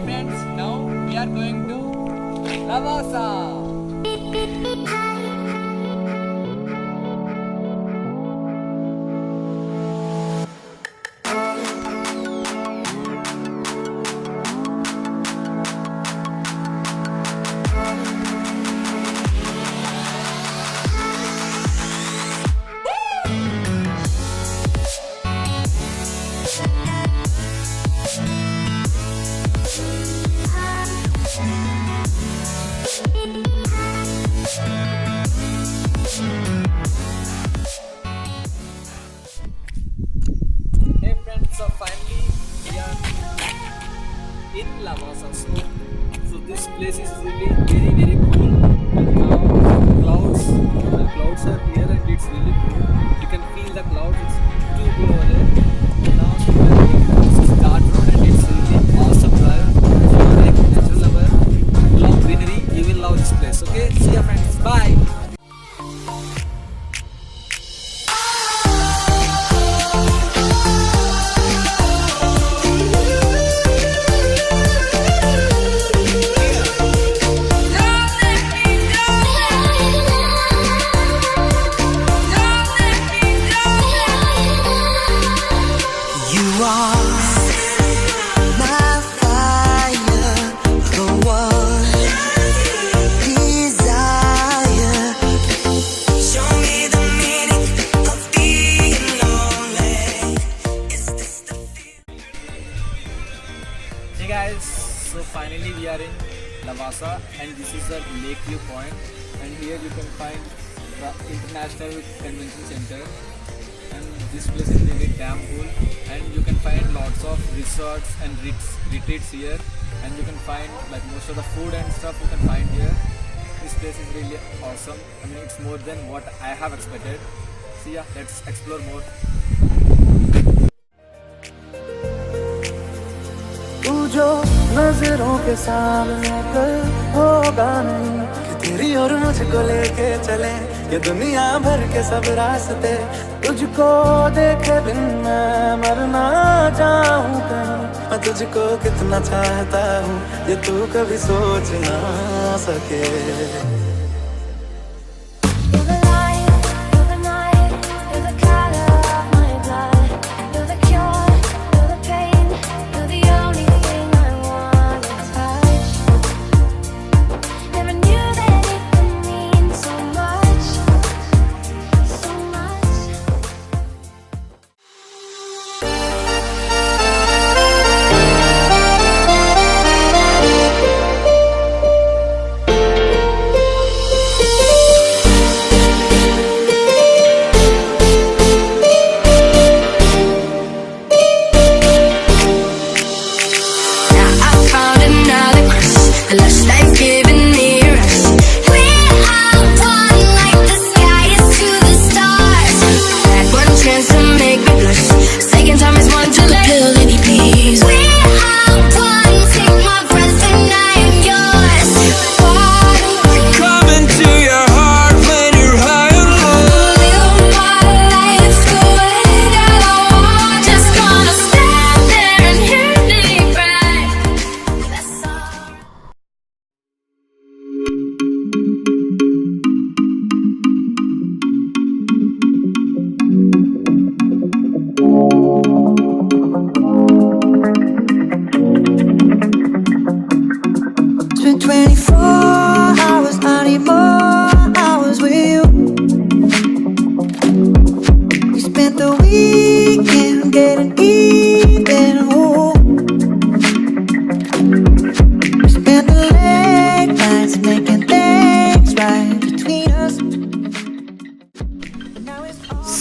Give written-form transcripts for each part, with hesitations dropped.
friends, now we are going to Lavasa. Hey friends, so finally we are in Lavasa. So this place is really very cool. And now the clouds are here and it's really cool. You can feel the clouds. It's too cool over there. Now this is Ghat road and it's really awesome drive. If you are like natural lover, love greenery, you will love this place. Okay, see ya friends. Bye. Hey guys, so finally we are in Lavasa and this is the lake view point, and here you can find the International Convention Center, and this place is really damn cool, and you can find lots of resorts and retreats here, and you can find like most of the food and stuff you can find here. This place is really awesome. I mean, it's more than what I have expected. So yeah, let's explore more. जो नजरों के सामने कल होगा नहीं कि तेरी और मुझको लेके चले ये दुनिया भर के सब रास्ते तुझको देखे बिन मैं मर ना जाऊं कहीं मैं तुझको कितना चाहता हूँ ये तू कभी सोच ना सके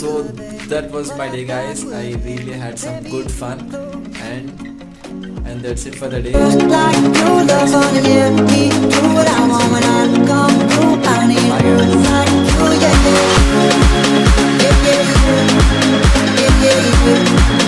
So that was my day guys. I really had some good fun and that's it for the day. Bye guys.